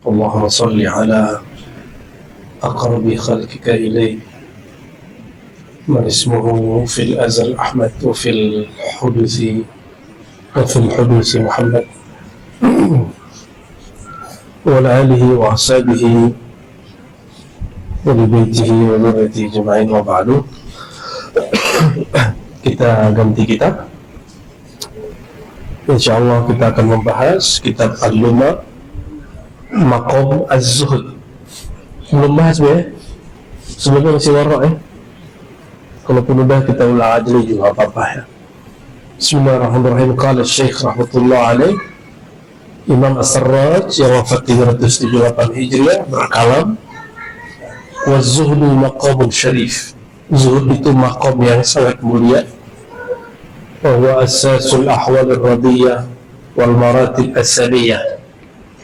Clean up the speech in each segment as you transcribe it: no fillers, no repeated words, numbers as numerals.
اللهم صل على أقرب خلقك إليه من اسمه في الأزل أحمد وفي الحدوث محمد وعلى آله وأصحابه ولبيته وذريته أجمعين وبعد. Kita ganti kitab. Insyaallah kita akan membahas kitab Al-Lumah Maqam Az-Zuhud. Belum bahas ya? Sebelumnya masih warok ya? Kalaupun udah kita ulang aja juga apa-apa ya. Bismillahirrahmanirrahim. Qala Syekh rahmatullah alaih Imam As-Sarraj yang wafat 378 Hijriah berkalam, "Waz-zuhdu maqamun syarif." Zuhud itu maqam yang sangat mulia. Wa huwa asasul ahwal ar-radiyah wal maratib as-samiyah.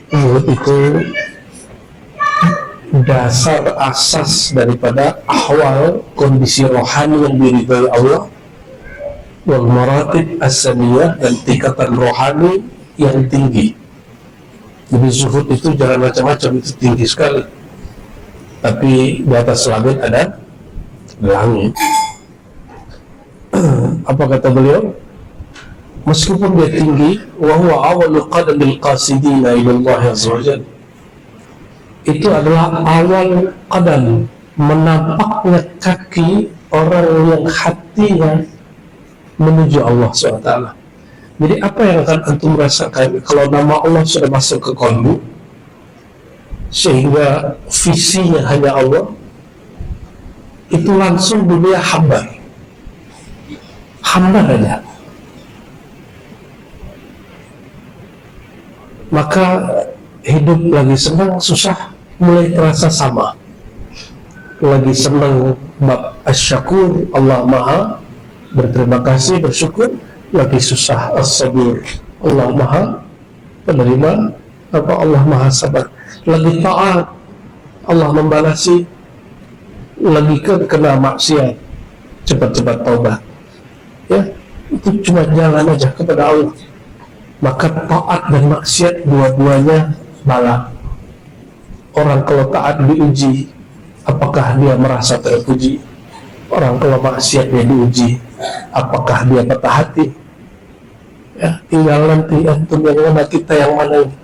Zuhud itu dasar asas daripada ahwal kondisi rohani yang diridhai Allah, wal maratib as-samiyah, dan tingkatan rohani yang tinggi. Jadi zuhud itu jangan macam-macam, itu tinggi sekali. Tapi di atas langit ada langit. Apa kata beliau? Meskipun dia tinggi, wa huwa awwalu qadamil qasidina ila Allah azza wa jalla. Itu adalah awal qadam, menampaknya kaki orang yang hatinya menuju Allah SWT. Jadi apa yang akan antum rasakan kalau nama Allah sudah masuk ke qalbu, sehingga visinya hanya Allah, itu langsung dunia hamba saja. Maka hidup lagi senang susah mulai terasa sama. Lagi senang bab asyakur, Allah maha berterima kasih, bersyukur. Lagi susah as-sabur, Allah maha penerima, Allah maha sabar. Lagi taat, Allah membalasi. Lagi kena maksiat, cepat-cepat taubat. Ya, itu cuma jalan aja kepada Allah. Maka taat dan maksiat dua-duanya bala. Orang kalau taat diuji, apakah dia merasa terpuji? Orang kalau maksiat dia diuji, apakah dia patah hati? Ya, tinggal nanti antum yang mana, kita yang mana ini.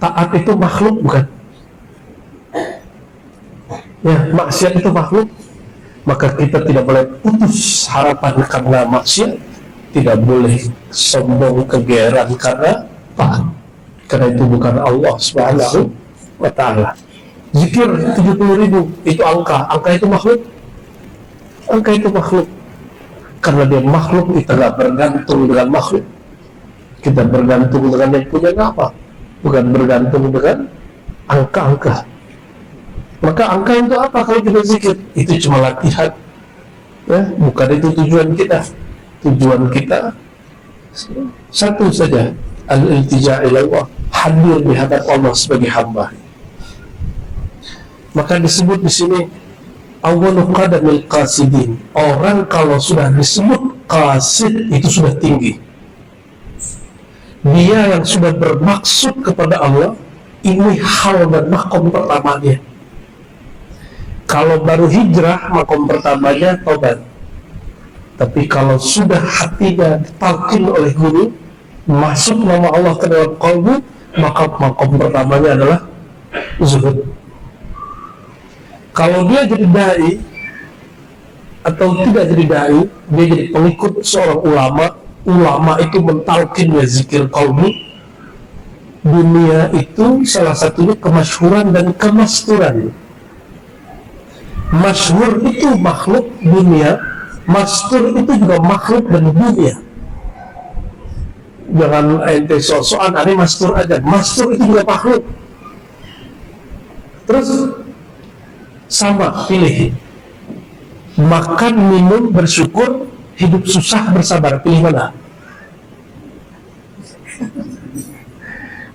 Taat itu makhluk bukan? Ya, maksiat itu makhluk. Maka kita tidak boleh putus harapan karena maksiat, tidak boleh sombong kegeeran karena taat, karena itu bukan Allah Subhanahu wa ta'ala. Zikir 70.000 itu angka itu makhluk. Angka itu makhluk. Karena dia makhluk, kita tidak bergantung dengan makhluk. Kita bergantung dengan yang punya nama, bukan bergantung dengan angka-angka. Maka angka itu apa kalau kita zikir? Itu cuma latihan, ya, bukan itu tujuan kita. Tujuan kita satu saja, al-iltija ila Allah, hadir di hadapan Allah sebagai hamba. Maka disebut di sini awwalu qadamil qasidin. Orang kalau sudah disebut qasid itu sudah tinggi. Dia yang sudah bermaksud kepada Allah, ini hal dan makom pertamanya. Kalau baru hijrah, makom pertamanya taubat. Tapi kalau sudah hatinya ditalkin oleh guru, masuk nama Allah ke dalam qalbu, maka makom pertamanya adalah zuhud. Kalau dia jadi dai atau tidak jadi dai, dia jadi pengikut seorang ulama. Ulama itu mentalkin ya zikir qalbu. Dunia itu salah satunya kemasyhuran dan kemasturan. Masyhur itu makhluk dunia, mastur itu juga makhluk dan dunia. Jangan ente sok-sokan ada mastur aja. Mastur itu juga makhluk. Terus sama, pilih. Makan, minum, bersyukur, hidup susah, bersabar. Pilih mana?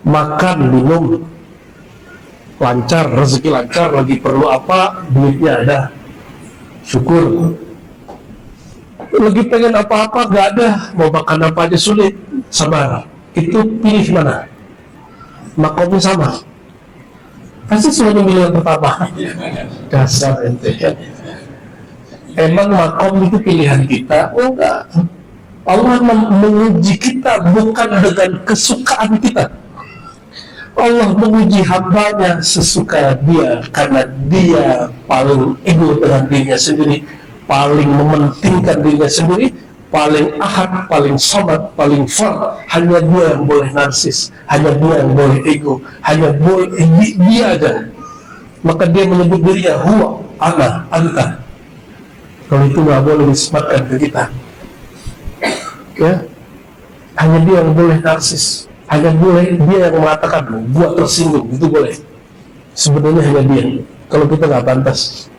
Makan, minum, lancar, rezeki lancar, lagi perlu apa, duitnya ada, syukur. Lagi pengen apa-apa, gak ada, mau makan apa aja sulit, sabar. Itu pilih mana? makomnya sama. Pasti semuanya milih yang pertama. Dasar ente. Emang makom itu pilihan kita? Oh enggak. Allah menguji kita bukan dengan kesukaan kita. Allah menguji hambanya sesuka dia, karena dia paling ego dengan dirinya sendiri, paling mementingkan dirinya sendiri, paling ahad, paling somad, paling fard. Hanya dia yang boleh narsis, hanya dia yang boleh ego, hanya boleh dia aja. Maka dia menyebut dirinya huwa, ana, anta. Kalau itu nggak boleh disematkan ke kita, ya. Hanya dia yang boleh narsis, hanya boleh dia yang mengatakan gua tersinggung, itu boleh. Sebenarnya hanya dia. Kalau kita nggak pantas.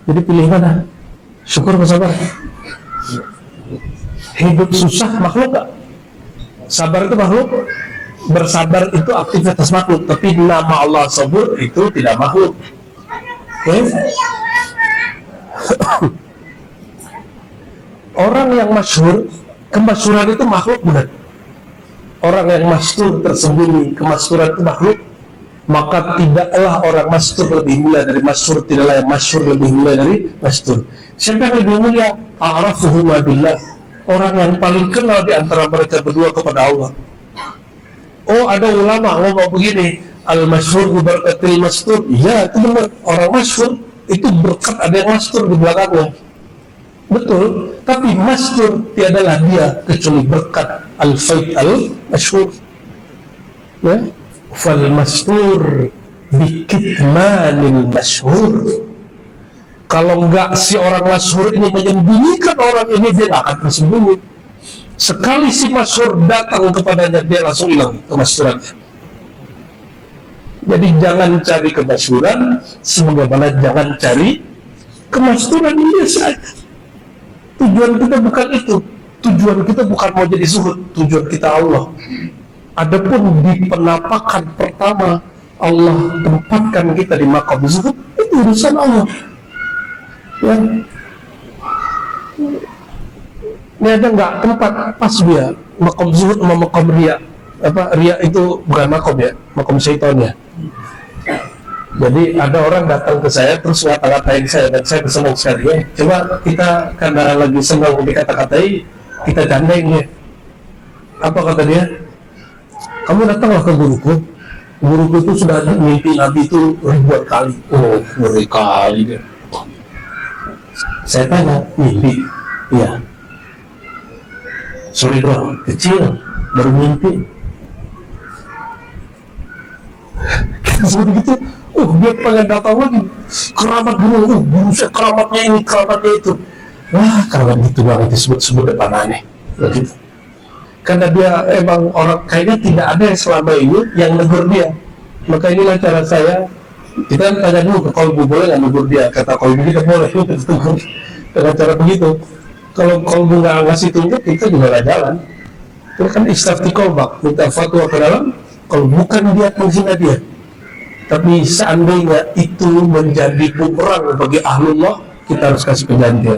Jadi pilih mana? Syukur atau sabar? Hidup susah makhluk gak? Sabar itu makhluk. Bersabar itu aktivitas makhluk, tapi nama Allah sabur itu tidak makhluk. Okay? Orang yang masyhur, kemasyhuran itu makhluk bukan? Orang yang masyhur tersembunyi, kemasyhuran itu makhluk. Maka tidaklah orang masyhur lebih mulia dari masyhur, tidaklah yang masyhur lebih mulia dari masyhur. Siapa yang lebih mulia? A'rafuhum billah. Orang yang paling kenal di antara mereka berdua kepada Allah. Oh, ada ulama ngomong begini, al-masyhur bi barakatil mastur. Ya, itu benar. Orang masyhur itu berkat ada yang mastur di belakangnya. Betul, tapi mastur tiadalah dia kecuali berkat al-faid al-masyhur. Ya, fal mastur bi kitmanil masyhur. Kalau enggak si orang masyhur ini menyembunyikan orang ini, dia akan tersembunyi. Sekali si masyhur datang kepadanya, dia langsung hilang kemasyhurannya. Jadi jangan cari kemasyhuran, sebagaimana jangan cari kemasyhuran ini saja. Tujuan kita bukan itu. Tujuan kita bukan mau jadi zuhud. Tujuan kita Allah. Adapun di penampakan pertama Allah tempatkan kita di maqam zuhud, itu urusan Allah. Ya. Ini ada nggak tempat pas dia maqam zuhud sama maqam riya? Apa riya itu bukan maqam ya, maqam syaitan ya. Jadi ada orang datang ke saya terus ngata-ngatain saya, dan saya bersenang sekali ya. Coba kita karena lagi senang dikata-katai, kita gandeng ya. Apa kata dia? Kamu datanglah ke guruku. Guruku itu sudah mimpi Nabi itu ribuan kali. Oh, ngeri kali dia. Saya tanya, mimpi? Iya. Sorry bro, kecil, baru mimpi. Seperti gitu. Dia pengen datang lagi. Keramat guru, guru saya keramatnya ini, keramatnya itu. Wah, keramat gitu banget disebut-sebut depan aneh. Begitu. Karena dia emang orang, kayaknya tidak ada yang selama ini yang negur dia. Maka inilah cara saya. Kita tanya dulu ke kolbu, boleh nggak negur dia? Kata kolbu kita boleh. Dengan cara begitu. Kalau kolbu nggak ngasih tunjuk, kita juga nggak jalan. Itu kan istafti kolbak, minta fatwa ke dalam. Kalau bukan dia menghina dia, tapi seandainya itu menjadi bumerang bagi ahlullah, kita harus kasih penggantian.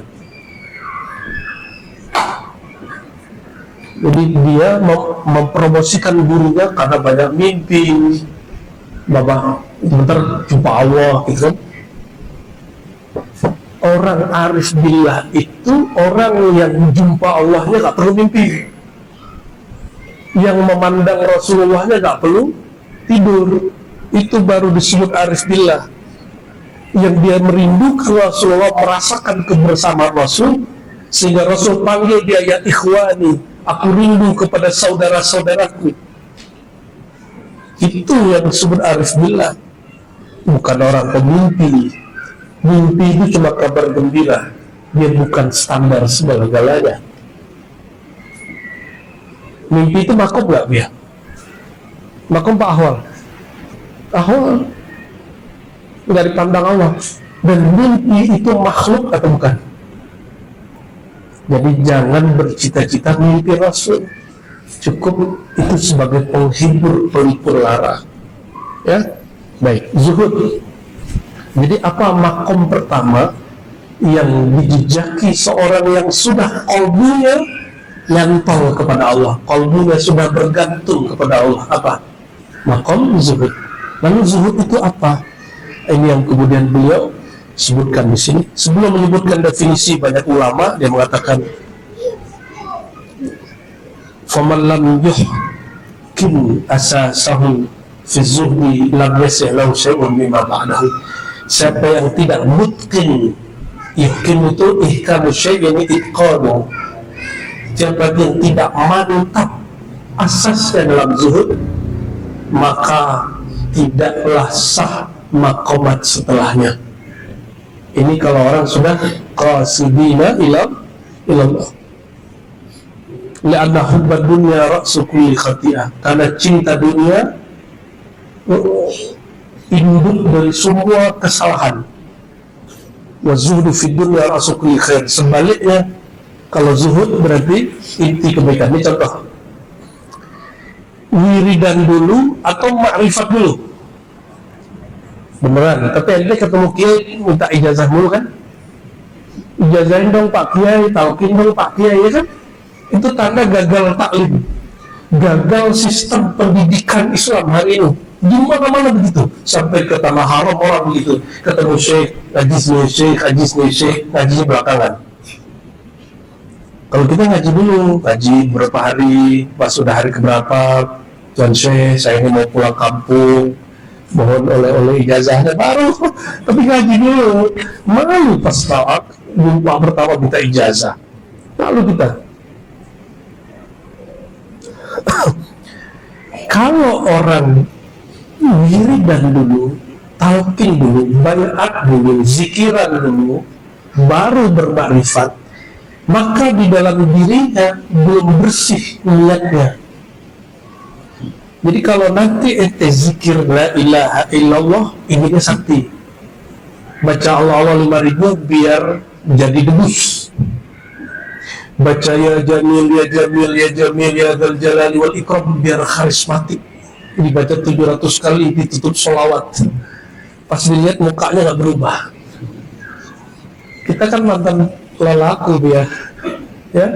Jadi dia mempromosikan gurunya karena banyak mimpi, Bapak bentar jumpa Allah gitu kan. Orang arif billah itu orang yang jumpa Allahnya gak perlu mimpi, yang memandang Rasulullahnya gak perlu tidur. Itu baru disebut arif billah, yang dia merindukan Rasulullah, merasakan kebersamaan Rasul, sehingga Rasul panggil dia ya ikhwani, aku rindu kepada saudara-saudaraku. Itu yang disebut arif billah, bukan orang pemimpi. Mimpi itu cuma kabar gembira, dia bukan standar segala-galanya. Mimpi itu makom gak ya? Makom Pak Ahwal. Ahwal dari pandang Allah. Dan mimpi itu makhluk atau bukan? Jadi jangan bercita-cita mimpi Rasul. Cukup itu sebagai penghibur, pelipur lara. Ya, baik. Zuhud. Jadi apa makom pertama yang dijejaki seorang yang sudah qalbunya nyantol kepada Allah, qalbunya sudah bergantung kepada Allah. Apa? Maqam zuhud. Lalu zuhud itu apa? Ini yang kemudian beliau sebutkan di sini. Sebelum menyebutkan definisi, banyak ulama dia mengatakan, faman lam yuhkim asasahu fi zuhdi lam yasih lahu syai'un mimma ba'dahu. Siapa yang tidak mutqin, yuhkim itu ihkamu syai' ini itqanu. Siapa yang tidak mantap asasnya dalam zuhud, maka tidaklah sah maqamat setelahnya. Ini kalau orang sudah qasidina ilallah. Lianna hubbad dunya ra'su kulli khati'ah. Karena cinta dunia induk dari semua kesalahan. Wa zuhdu fid dunya ra'su kulli khair. Sebaliknya, kalau zuhud berarti inti kebaikan. Ini contoh. Wiridan dulu atau ma'rifat dulu. Beneran, tapi ente ketemu kiai minta ijazah dulu kan? Ijazahin dong Pak Kiai, talqin dong Pak Kiai, ya kan? Itu tanda gagal taklim, gagal sistem pendidikan Islam hari ini. Di mana-mana begitu, sampai ke tanah haram orang begitu, ketemu syekh, ngaji belakangan. Kalau kita ngaji dulu, ngaji berapa hari, pas sudah hari keberapa, Tuan Syekh, saya ini mau pulang kampung, mohon oleh ijazahnya baru. Tapi ngaji dulu, malu pas jumpa pertama minta ijazah, malu kita. Kalau orang wiridan dulu, talqin dulu, bayat dulu, zikiran dulu, baru bermakrifat, maka di dalam dirinya belum bersih niatnya. Jadi kalau nanti ente zikir la ilaha illallah, ininya sakti, baca Allah 5000 biar jadi debus, baca ya jamil ya jamil ya jamil ya dzal jalali wal ikram biar karismatik, dibaca 700 kali, ditutup sholawat, pas dilihat mukanya nggak berubah. Kita kan mantan lelaku dia, ya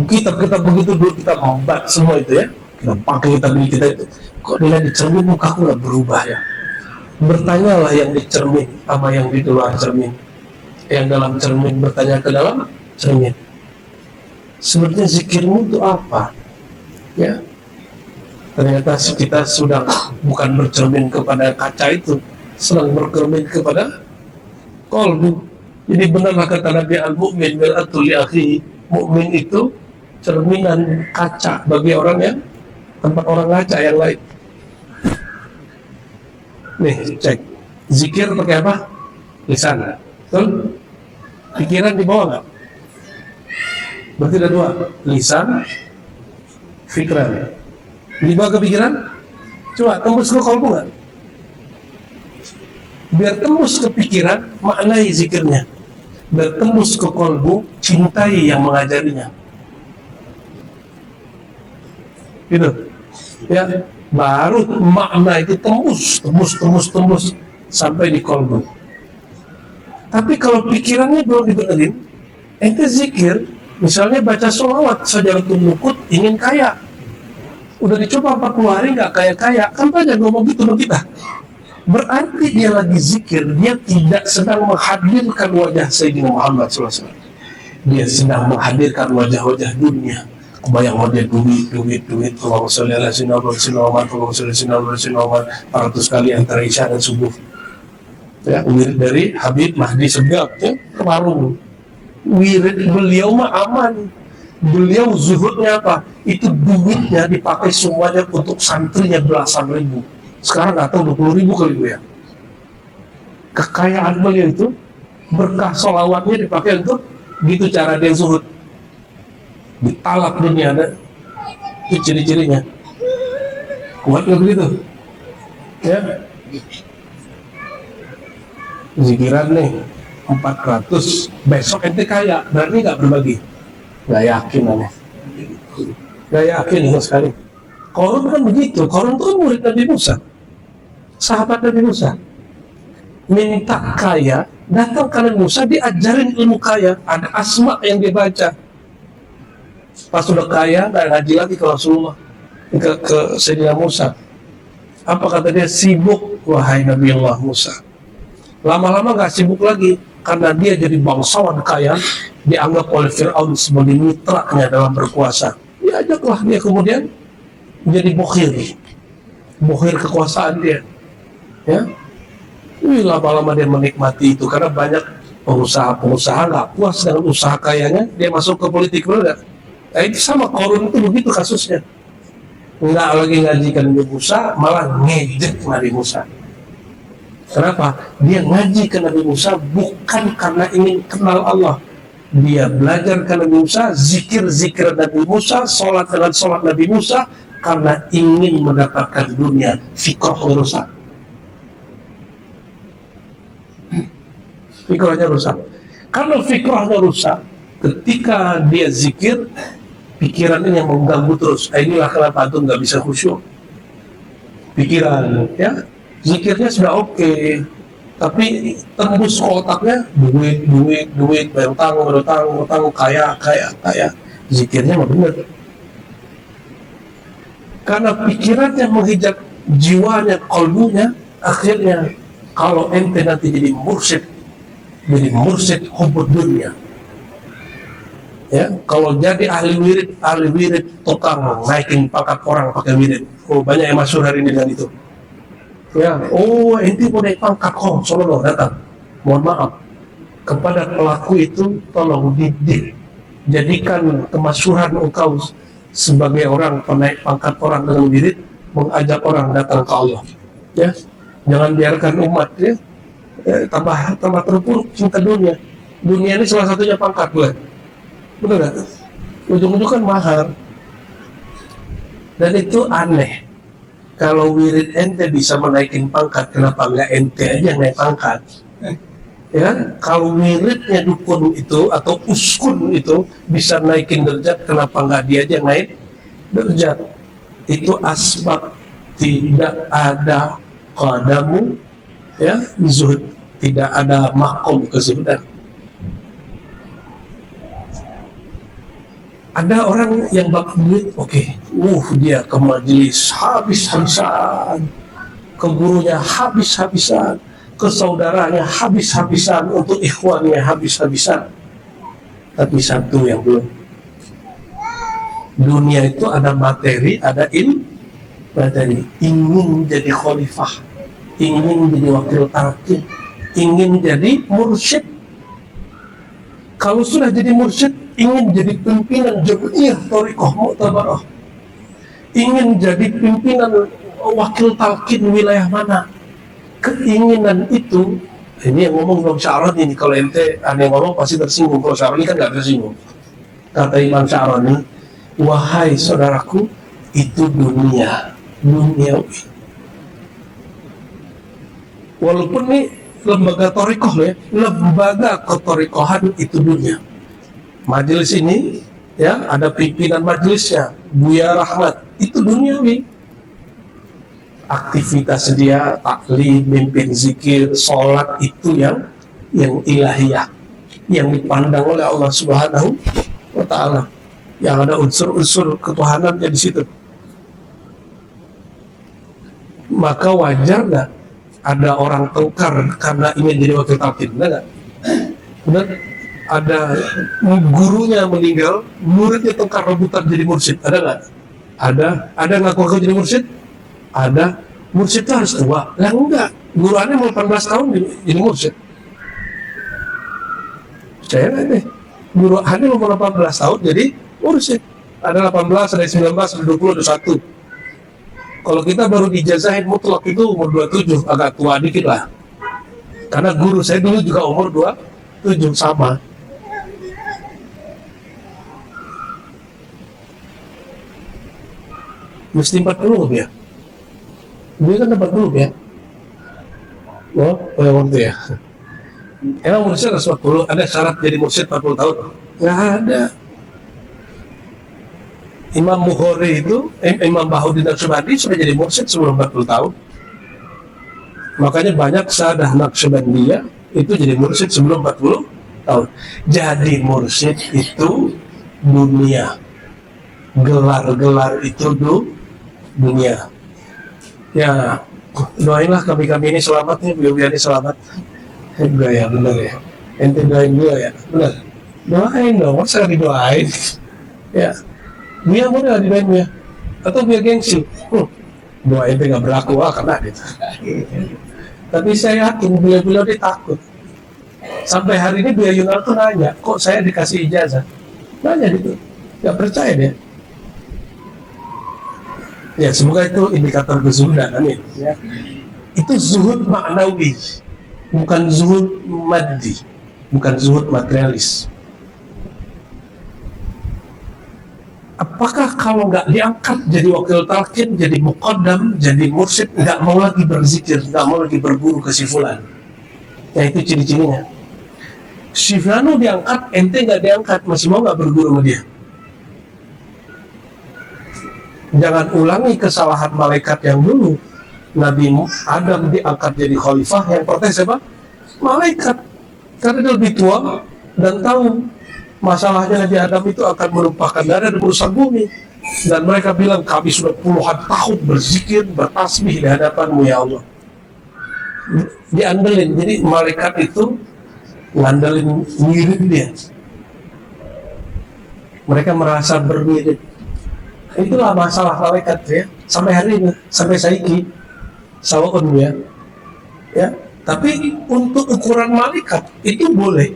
kita begitu dulu, kita membat semua itu ya, kita pakai kita itu, kok dilihat di cermin mukaku nggak berubah ya. Bertanyalah yang di cermin sama yang di luar cermin, yang dalam cermin bertanya ke dalam cermin, sebenarnya zikirmu itu apa? Ya, ternyata kita sudah bukan bercermin kepada kaca itu, sedang bercermin kepada qalbu. Jadi benarlah kata Nabi, al-mu'min mir'atul li akhihi, mukmin itu cerminan kaca bagi orang yang tempat orang ngaca yang lain. Nih, cek. Zikir pakai apa? Lisan. Betul? Pikiran di bawah nggak? Berarti ada dua. Lisan, pikiran. Di bawah kepikiran? Coba tembus ke qalbu nggak? Biar tembus ke pikiran, maknai zikirnya. Biar tembus ke qalbu, cintai yang mengajarinya. Gitu. Ya, baru makna itu tembus sampai di qalbu. Tapi kalau pikirannya belum dibenerin, ente zikir, misalnya baca sholawat saja untuk nukut, ingin kaya. Udah dicoba 40 hari nggak kaya-kaya, kan banyak ngomong gitu sama kita. Berarti dia lagi zikir, dia tidak sedang menghadirkan wajah Sayyidina Muhammad SAW. Dia sedang menghadirkan wajah-wajah dunia. Kebayang wajah duit. Allahumma sholli ala sayyidina Muhammad, Allahumma sholli ala sayyidina Muhammad 400 kali antara isya dan subuh. Ya, wirid dari Habib Mahdi Segaf, ya, kemarin. Wirid beliau mah aman. Beliau zuhudnya apa? Itu duitnya dipakai semuanya untuk santrinya belasan ribu. Sekarang nggak tahu 20.000 kali ya. Kekayaan beliau itu, berkah sholawatnya dipakai untuk gitu cara dia zuhud. Ditalak dunia, ada itu ciri-cirinya. Kuat nggak begitu? Ya. Zikiran nih 400, besok ente kaya, berarti nggak berbagi. Nggak yakin aneh. Nggak yakin sama sekali. Qarun kan begitu. Qarun itu kan murid Nabi Musa, sahabat Nabi Musa. minta kaya, datang ke Nabi Musa, diajarin ilmu kaya, ada asma yang dia baca. Pas sudah kaya, nggak ngaji lagi ke Rasulullah, ke Sayyidina Musa. Apa kata dia? Sibuk, wahai Nabi Allah Musa. Lama-lama nggak sibuk lagi, karena dia jadi bangsawan kaya, dianggap oleh Fir'aun sebagai mitranya dalam berkuasa. Diajaklah dia kemudian menjadi bokhir kekuasaan dia. Ya, lama-lama dia menikmati itu, karena banyak pengusaha nggak puas dengan usaha kayanya, dia masuk ke politik, benar. Nah, itu sama Qarun itu begitu kasusnya. Nggak lagi ngajikan Nabi Musa, malah ngejek Nabi Musa. Kenapa? Dia ngaji ke Nabi Musa bukan karena ingin kenal Allah. Dia belajar ke Nabi Musa, zikir Nabi Musa, sholat dengan sholat Nabi Musa, karena ingin mendapatkan dunia. Fikrahnya rusak. Fikrahnya rusak. Karena fikrahnya rusak, ketika dia zikir, pikirannya yang mengganggu terus. Inilah kenapa antum nggak bisa khusyuk. Pikiran, ya, zikirnya sudah oke, tapi tembus ke otaknya duit, berutang, kaya. Zikirnya mah benar. Karena pikirannya menghijab jiwanya, kalbunya, akhirnya kalau ente nanti jadi mursyid hubud dunia. Ya, kalau jadi ahli wirid tukang naikin pangkat orang pakai wirid. Oh, banyak yang masyhur hari ini dengan itu. Ya, oh ente mau naik pangkat, solo datang. Mohon maaf, kepada pelaku itu tolong didik, jadikan kemasyhuran engkau sebagai orang penaik pangkat orang dengan wirid, mengajak orang datang ke Allah. Ya, jangan biarkan umat tambah terpuruk cinta dunia. Dunia ini salah satunya pangkat, betul nggak? Ujung-ujung kan mahar. Dan itu aneh. Kalau wirid ente bisa menaikin pangkat, kenapa nggak ente aja yang naik pangkat? Ya kan? Kalau wiridnya dukun itu atau uskun itu bisa naikin derajat, kenapa nggak dia aja yang naik derajat? Itu asbab. Tidak ada qadamu, ya, zuhud, tidak ada makom kezuhudan. Ada orang yang bak duit, dia ke majelis habis-habisan, ke gurunya habis-habisan, ke saudaranya habis-habisan, untuk ikhwannya habis-habisan. Tapi satu yang belum. Dunia itu ada materi, ada materi. Ingin jadi khalifah, ingin jadi wakil talqin, ingin jadi mursyid. Kalau sudah jadi mursyid, ingin jadi pimpinan Jamiah Thariqah Mu'tabarah, ingin jadi pimpinan wakil talqin wilayah mana, keinginan itu, ini yang ngomong Imam Sya'rani ini. Kalau ente aneh ngomong pasti tersinggung. Kalau Sya'rani kan gak tersinggung. Kata Imam Sya'rani, wahai saudaraku, itu duniawi. Walaupun nih lembaga thariqah ya, lembaga kethariqahan itu dunia. Majelis ini, ya, ada pimpinan majelisnya, Buya Rahmat, itu duniawi. Aktivitas dia, taklim, mimpin zikir, sholat, itu yang ilahiyah, yang dipandang oleh Allah Subhanahu wa Ta'ala, yang ada unsur-unsur ketuhanannya di situ. Maka wajar nggak ada orang tengkar karena ingin jadi wakil talqin? Benar? Ada gurunya meninggal, muridnya tengkar rebutan jadi mursyid, ada nggak? Ada ngaku-ngaku jadi mursyid? Ada. Mursyid itu harus tua? Lah enggak, guru aneh mau 18 tahun jadi mursyid. Percaya nggak deh? Guru aneh mau 18 tahun jadi mursyid. Ada 18, ada 19, ada 20, ada 1. Kalau kita baru dijazahin mutlak itu umur 27, agak tua dikit lah. Karena guru saya dulu juga umur 27, sama. Mesti 40 ya? Dia kan 40 ya? Oh waktu ya? Emang mursyid 40, ada syarat jadi mursyid 40 tahun? Nggak ada. Imam Bukhari itu, Imam Bahuddin Al-Subadi sudah jadi mursyid sebelum 40 tahun. Makanya banyak Sadah Naqsyabandiyah itu jadi mursyid sebelum 40 tahun. Jadi mursyid itu dunia, gelar-gelar itu dunia. Ya, doainlah kami-kami ini selamat nih, beliau ini selamat. Enggak ya, benar ya. Ente doain gua ya, benar. Doain dong, masa nggak didoain? Ya, dia mau nggak didoain ya? Atau biar gengsi? Doain itu nggak berlaku, kena gitu. Tapi saya yakin beliau-beliau dia takut. Sampai hari ini beliau Yunal tuh nanya, kok saya dikasih ijazah? Nanya gitu, nggak percaya dia. Ya, semoga itu indikator kezuhudan, amin. Ya. Itu zuhud maknawi, bukan zuhud maddi, bukan zuhud materialis. Apakah kalau nggak diangkat jadi wakil talqin, jadi muqaddam, jadi mursyid, nggak mau lagi berzikir, nggak mau lagi berguru ke si fulan? Ya, itu ciri-cirinya. Si fulano diangkat, ente nggak diangkat, masih mau nggak berguru sama dia? Jangan ulangi kesalahan malaikat yang dulu. Nabi Adam diangkat jadi khalifah, yang protes siapa? Malaikat. Karena dia lebih tua dan tahu masalahnya Nabi Adam itu akan menumpahkan darah dan merusak bumi. Dan mereka bilang, kami sudah puluhan tahun berzikir, bertasbih di hadapanmu ya Allah. Diandelin, jadi malaikat itu ngandelin mirip dia. Mereka merasa bermirip. Itulah masalah malaikat ya, sampai hari ini, sampai saiki sawon ya. Tapi untuk ukuran malaikat itu boleh.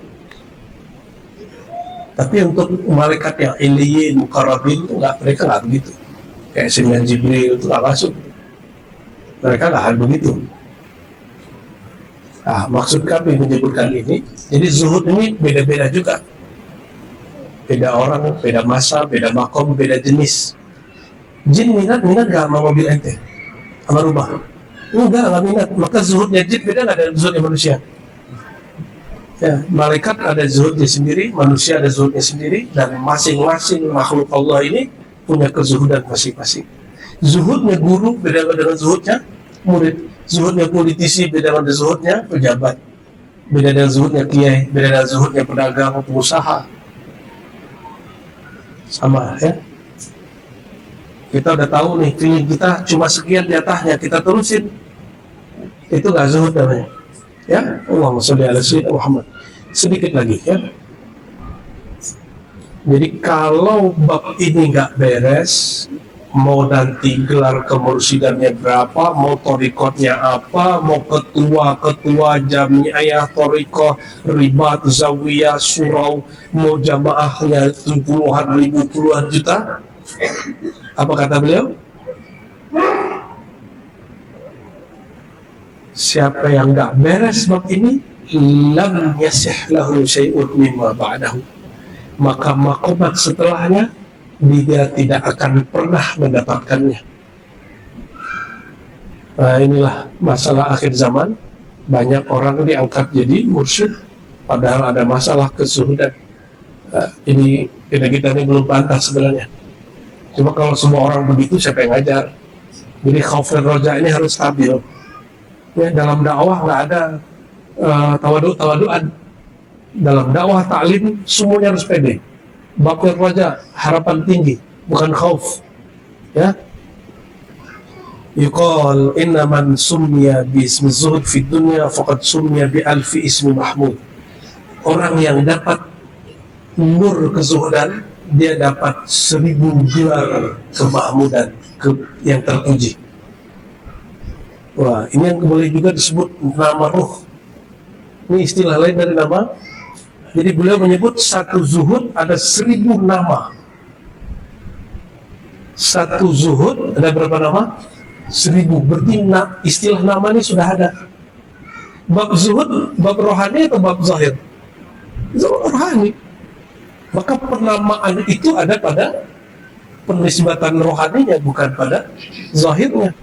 Tapi untuk malaikat yang iliyin, mukarrabin itu mereka nggak begitu. Kayak Sayyidina Jibril itu nggak masuk. Mereka nggak begitu. Nah, maksud kami menyebutkan ini, jadi zuhud ini beda-beda juga. Beda orang, beda masa, beda makom, beda jenis. Jin minat gak sama mobil ente, sama rumah? Enggak minat. Maka zuhudnya jin beda nggak dari zuhudnya manusia? Ya, malaikat ada zuhudnya sendiri, manusia ada zuhudnya sendiri, dan masing-masing makhluk Allah ini punya kezuhudan masing-masing. Zuhudnya guru beda dengan zuhudnya murid. Zuhudnya politisi beda dengan zuhudnya pejabat. Beda dengan zuhudnya kiai, beda dengan zuhudnya pedagang, pengusaha. Sama ya. Kita udah tahu nih, feeling kita cuma sekian di atasnya, kita terusin. Itu nggak zuhud namanya. Ya, Allahumma sholli ala sayyidina Muhammad. Sedikit lagi ya. Jadi kalau bab ini nggak beres, mau nanti gelar kemursidannya berapa, mau torikotnya apa, mau ketua jamiah torikoh, ribat, zawiyah, surau, mau jamaahnya puluhan juta. Apa kata beliau? Siapa yang nggak beres bab ini, lam yasih lahu syai'un mimma ba'dahu, maka makomat setelahnya dia tidak akan pernah mendapatkannya. Nah, inilah masalah akhir zaman. Banyak orang diangkat jadi mursyid padahal ada masalah kezuhudan. Ini kita ini belum bantah sebenarnya. Cuma kalau semua orang begitu, siapa yang ngajar? Jadi khauf dan roja ini harus stabil. Ya, dalam dakwah nggak ada tawaduan. Dalam dakwah taklim semuanya harus pede. Bab dan roja harapan tinggi, bukan khauf. Ya. Yuqal inna man summiya bi ismi zuhud fi dunya faqad summiya bi alfi ismi mahmud. Orang yang dapat nur kezuhudan, dia dapat 1000 gelar kemahmudan yang terpuji. Wah, ini yang boleh juga disebut nama ruh. Ini istilah lain dari nama. Jadi beliau menyebut satu zuhud ada 1000 nama. Satu zuhud ada berapa nama? 1000. Berarti istilah nama ini sudah ada. Bab zuhud, bab rohani atau bab zahir? Zuhud rohani. Maka penamaan itu ada pada penisbatan rohaninya, bukan pada zahirnya.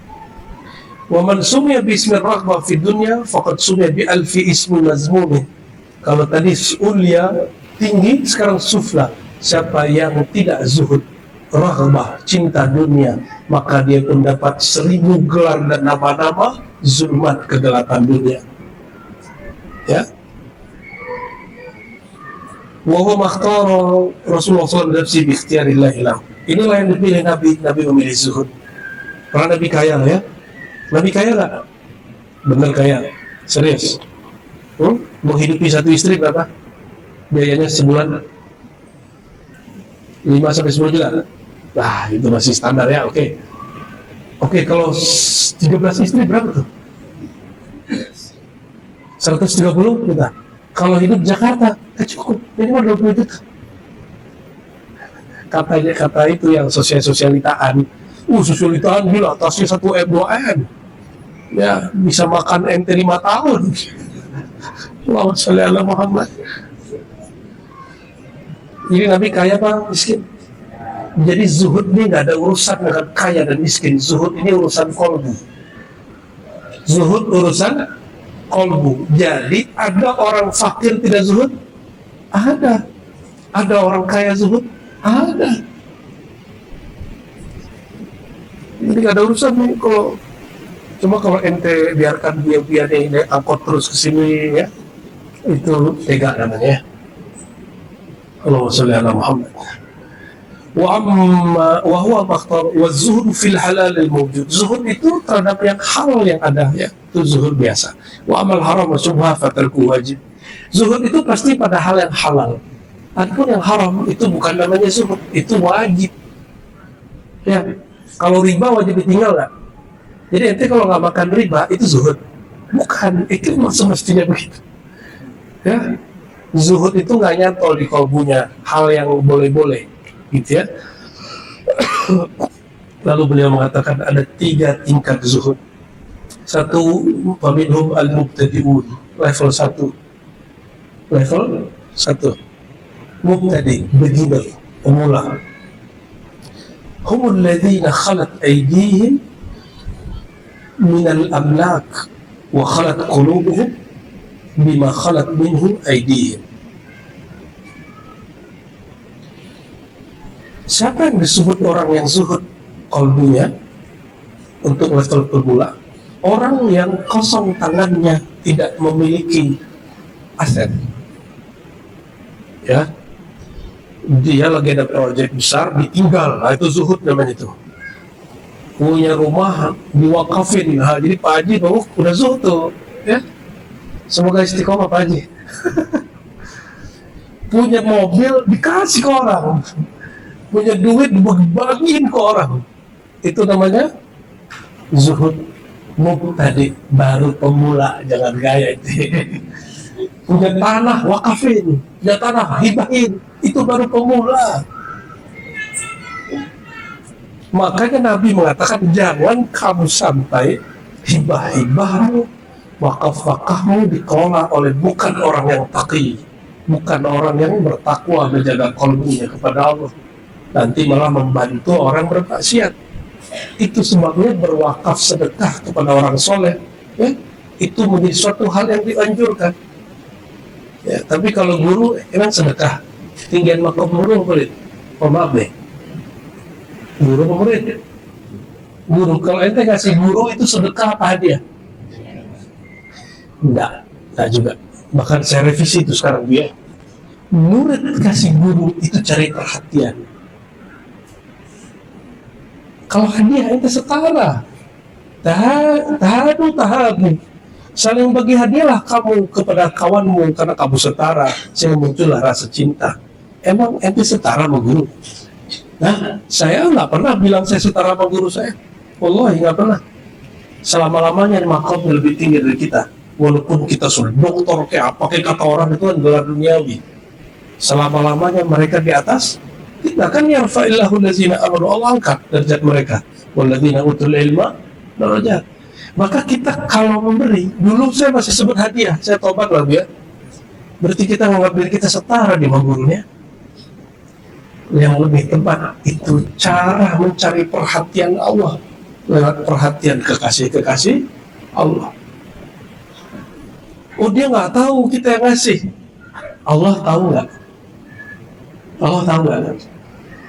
Wa man summiya bi ismi raghbah fi dunya faqad summiya bi alfi ismi mazmum. Kalau tadi ulia tinggi, sekarang sufla. Siapa yang tidak zuhud, raghbah, cinta dunia, maka dia pun dapat 1000 gelar dan nama-nama zulmat kegelapan dunia. Ya. Wa huwa makhtara Rasulullah SAW nafsi bi ikhtiyarillahi lahu. Inilah yang dipilih Nabi. Nabi memilih zuhud. Karena Nabi kaya ya. Nabi kaya nggak? Bener kaya. Serius. Menghidupi satu istri berapa? Biayanya sebulan 5-10 juta. Nah, itu masih standar ya, oke. Oke, kalau 13 istri berapa tuh? 130 juta. Kalau hidup di Jakarta, cukup. Minimal 20 juta. Kata itu yang sosialitaan. Sosialitaan gila, atasnya 1M, 2M. Ya, bisa makan ente 5 tahun. Allahumma sholli ala Muhammad. Jadi Nabi kaya apa miskin? Jadi zuhud ini nggak ada urusan dengan kaya dan miskin. Zuhud ini urusan kolbu. Zuhud urusan kolbu. Jadi ada orang fakir tidak zuhud? Ada. Ada orang kaya zuhud? Ada. Jadi nggak ada urusan nih kalau cuma kalau ente biarkan dia ini angkot terus ke sini ya, itu tega namanya. Allahumma sholli ala Muhammad. Wa huwa makhtar wa zuhud fil halal al mawjud. Zuhud itu terhadap yang halal yang ada ya, itu zuhud biasa. Wa amal haram wa syubha fatarku wajib. Zuhud itu pasti pada hal yang halal. Adapun yang haram itu bukan namanya zuhud, itu wajib. Ya, kalau riba wajib ditinggal nggak? Jadi ente kalau nggak makan riba itu zuhud. Bukan, itu semestinya begitu. Ya, zuhud itu nggak nyantol di kalbunya hal yang boleh-boleh, gitu ya. Lalu beliau mengatakan ada 3 tingkat zuhud. Satu, faminhum al-mubtadi'un, level 1. Level 1. Mubtadi, beginner, pemula. Humul ladzina khalat aydihim minal amlak wa khalat qulubuhum bima khalat minhu aydihim. Siapa yang disebut orang yang zuhud qalbunya untuk level pemula? Orang yang kosong tangannya, tidak memiliki aset. Ya, dia lagi ada proyek besar ditinggal, nah itu zuhud namanya itu. Punya rumah diwakafin, nah jadi Pak Haji udah zuhud tuh, ya. Semoga istiqomah Pak Haji. Punya mobil dikasih ke orang, punya duit dibagiin ke orang, itu namanya zuhud mubtadi, baru pemula, jangan gaya itu. Punya tanah wakafin, punya tanah hibahin, itu baru pemula. Makanya Nabi mengatakan jangan kamu sampai hibah-hibahmu, wakaf-wakafmu dikelola oleh bukan orang yang taqi, bukan orang yang bertakwa menjaga qalbunya kepada Allah, nanti malah membantu orang bermaksiat. Itu sebabnya berwakaf sedekah kepada orang soleh, ya, itu menjadi suatu hal yang dianjurkan. Ya, tapi kalau guru emang sedekah, tinggian makom guru murid, maaf deh, guru murid, guru kalau ente ngasih guru itu sedekah apa hadiah? Enggak juga. Bahkan saya revisi itu sekarang dia, murid kasih guru itu cari perhatian. Kalau hadiah ente setara, tahadu, saling bagi hadiahlah kamu kepada kawanmu karena kamu setara, sehingga muncullah rasa cinta. Emang ente setara sama guru? Nah, saya nggak pernah bilang saya setara sama guru saya. Wallahi nggak pernah. Selama-lamanya makom lebih tinggi dari kita. Walaupun kita sudah doktor kayak apa, kayak kata orang itu kan gelar duniawi. Selama-lamanya mereka di atas kita, kan yarfa'illahu allazina amanu, Allah angkat derajat mereka. Walladzina utul ilma darajat. Maka kita kalau memberi, dulu saya masih sebut hadiah, saya tobat lah ya. Berarti kita menganggap diri kita setara di gurunya. Yang lebih tepat itu cara mencari perhatian Allah lewat perhatian kekasih-kekasih Allah. Oh, dia nggak tahu kita yang ngasih. Allah tahu nggak? Allah tahu nggak?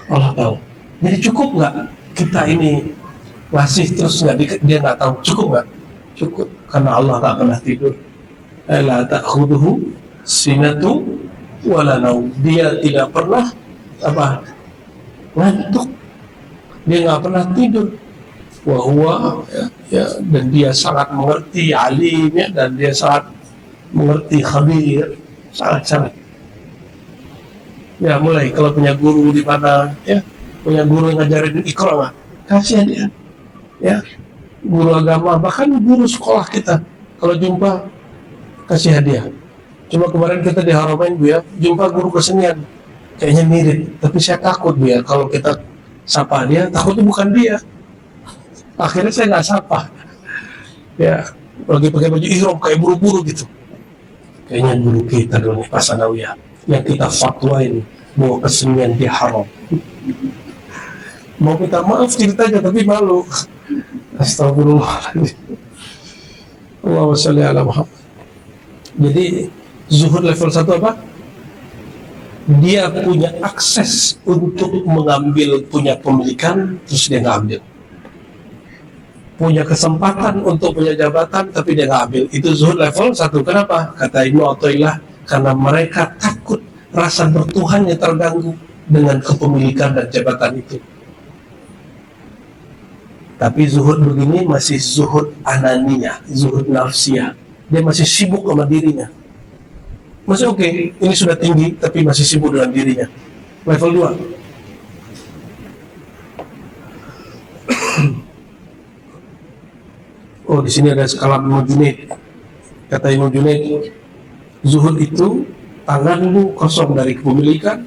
Allah tahu. Jadi cukup nggak kita ini ngasih terus dia nggak tahu? Cukup nggak? Cukup, karena Allah nggak pernah tidur. La ta'khudhuhu sinatu wala naum. Dia tidak pernah ngantuk. Dia nggak pernah tidur. Wahwa dan dia sangat mengerti alimnya, dan dia sangat mengerti khabir, sangat. Ya mulai kalau punya guru di mana punya guru yang ngajarin Iqra, kasihan dia. Ya, guru agama, bahkan guru sekolah kita, kalau jumpa kasih hadiah. Cuma kemarin kita di Haramain Bu ya, jumpa guru kesenian, kayaknya mirip, tapi saya takut Bu ya, kalau kita sapa dia, takutnya bukan dia. Akhirnya saya nggak sapa. Ya, lagi pakai baju ihram kayak buru-buru gitu. Kayaknya guru kita dulu nih, Pak Sanawiyah, yang kita fatwain bahwa kesenian dia haram. Mau minta maaf ceritanya tapi malu. Astagfirullahaladzim. Allahumma sholli ala Muhammad. Jadi zuhud level 1 apa? Dia punya akses untuk mengambil, punya pemilikan, terus dia nggak ambil. Punya kesempatan untuk punya jabatan, tapi dia nggak ambil. Itu zuhud level 1. Kenapa? Kata Ibnu Athaillah, karena mereka takut rasa bertuhannya terganggu dengan kepemilikan dan jabatan itu. Tapi zuhud begini masih zuhud ananiyah, zuhud nafsiyah. Dia masih sibuk sama dirinya. Masih oke, ini sudah tinggi, tapi masih sibuk dengan dirinya. Level 2. Oh, di sini ada skala Imam Junaid. Kata Imam Junaid, zuhud itu tanganmu kosong dari kepemilikan,